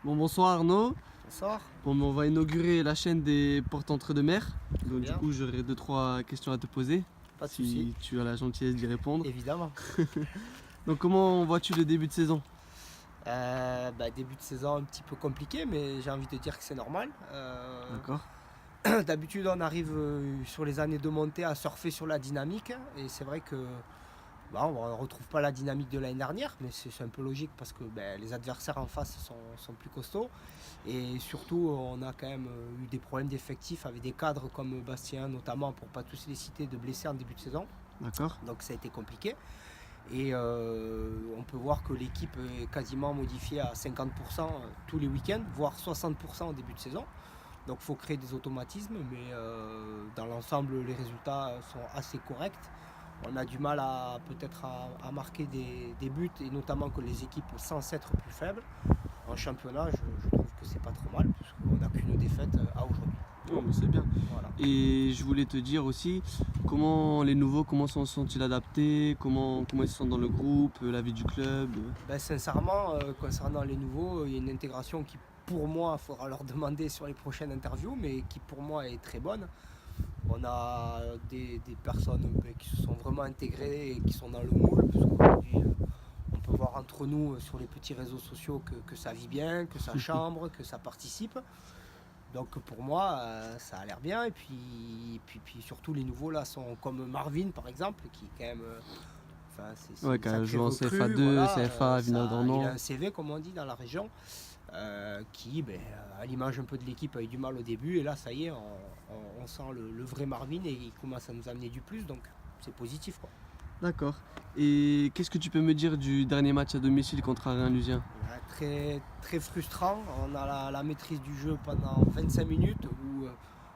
Bon, bonsoir Arnaud. Bonsoir. Bon, on va inaugurer la chaîne des portes entre deux mers. Donc bien. du coup, j'aurai 2-3 questions à te poser. Pas de Si soucis. tu as la gentillesse d'y répondre. Évidemment. Donc comment vois-tu le début de saison? Début de saison un petit peu compliqué, mais j'ai envie de dire que c'est normal. D'accord. D'habitude, on arrive sur les années de montée à surfer sur la dynamique. Et c'est vrai que on ne retrouve pas la dynamique de l'année dernière, mais c'est un peu logique parce que les adversaires en face sont plus costauds. Et surtout, on a quand même eu des problèmes d'effectifs avec des cadres comme Bastien, notamment, pour pas tous les citer, de blessés en début de saison. D'accord. Donc ça a été compliqué. Et on peut voir que l'équipe est quasiment modifiée à 50% tous les week-ends, voire 60% au début de saison. Donc il faut créer des automatismes, mais dans l'ensemble, les résultats sont assez corrects. On a du mal à peut-être à marquer des buts, et notamment que les équipes censées être plus faibles. En championnat, je trouve que c'est pas trop mal, parce qu'on n'a qu'une défaite à aujourd'hui. Oh, mais c'est bien. Voilà. Et je voulais te dire aussi, comment les nouveaux, comment se sont-ils adaptés, comment ils se sentent dans le groupe, la vie du club? Sincèrement, concernant les nouveaux, il y a une intégration qui, pour moi, il faudra leur demander sur les prochaines interviews, mais qui pour moi est très bonne. On a des personnes qui se sont vraiment intégrées et qui sont dans le moule, parce qu'aujourd'hui, on peut voir entre nous sur les petits réseaux sociaux que ça vit bien, que ça chambre, que ça participe. Donc pour moi, ça a l'air bien. Et puis surtout, les nouveaux là sont comme Marvin, par exemple, qui est quand même... Qui a joué en recrue, CFA2, voilà, CFA, Vinadornant. il a un CV, comme on dit, dans la région, qui, à l'image un peu de l'équipe, a eu du mal au début. Et là, ça y est, on sent le vrai Marvin et il commence à nous amener du plus. Donc c'est positif, quoi. D'accord. Et qu'est-ce que tu peux me dire du dernier match à domicile contre Arin-Lusien? Très, très frustrant. On a la maîtrise du jeu pendant 25 minutes où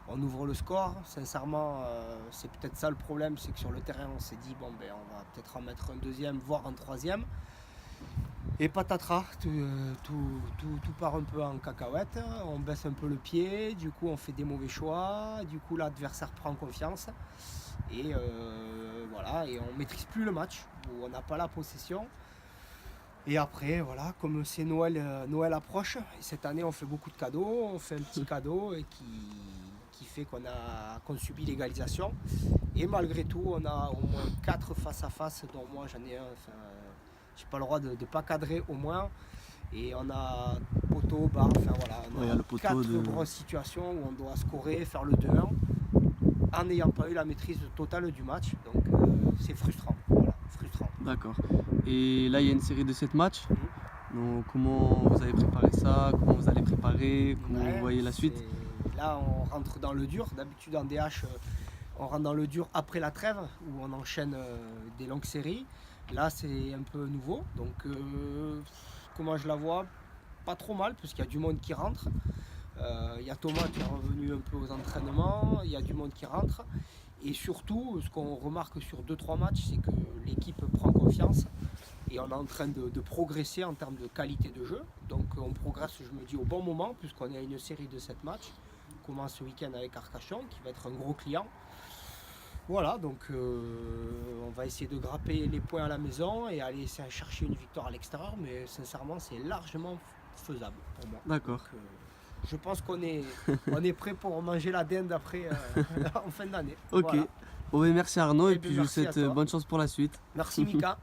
on ouvre le score. Sincèrement, c'est peut-être ça le problème, c'est que sur le terrain, on s'est dit, on va peut-être en mettre un deuxième, voire un troisième. Et patatras, tout part un peu en cacahuète. On baisse un peu le pied, du coup on fait des mauvais choix, du coup l'adversaire prend confiance. Et voilà, et on ne maîtrise plus le match, où on n'a pas la possession. Et après, voilà, comme c'est Noël approche, et cette année on fait beaucoup de cadeaux, on fait un petit cadeau et qui fait qu'on subit l'égalisation. Et malgré tout, on a au moins 4 face à face, dont moi j'en ai un, j'ai pas le droit de ne pas cadrer au moins. Et on a poteau, barre, on a 4 grosses situations où on doit scorer, faire le 2-1, en n'ayant pas eu la maîtrise totale du match. Donc c'est frustrant. Voilà, frustrant. D'accord. Et là, il y a une série de 7 matchs. Donc, comment vous avez préparé ça? Comment vous allez préparer? Comment vous voyez la suite? Là, on rentre dans le dur. D'habitude, en DH, on rentre dans le dur après la trêve, où on enchaîne des longues séries. Là, c'est un peu nouveau. Donc, comment je la vois? Pas trop mal, puisqu'il y a du monde qui rentre. Il y a Thomas qui est revenu un peu aux entraînements. Il y a du monde qui rentre. Et surtout, ce qu'on remarque sur 2-3 matchs, c'est que l'équipe prend confiance. Et on est en train de progresser en termes de qualité de jeu. Donc on progresse, je me dis, au bon moment, puisqu'on est à une série de 7 matchs. On commence ce week-end avec Arcachon, qui va être un gros client. Voilà, donc on va essayer de grapper les points à la maison et aller essayer de chercher une victoire à l'extérieur. Mais sincèrement, c'est largement faisable pour moi. D'accord. Donc, je pense qu'on est prêt pour manger la dinde après en fin d'année. Ok. Voilà. Bon, merci Arnaud et puis je vous merci à souhaite toi. bonne chance pour la suite. Merci Mika.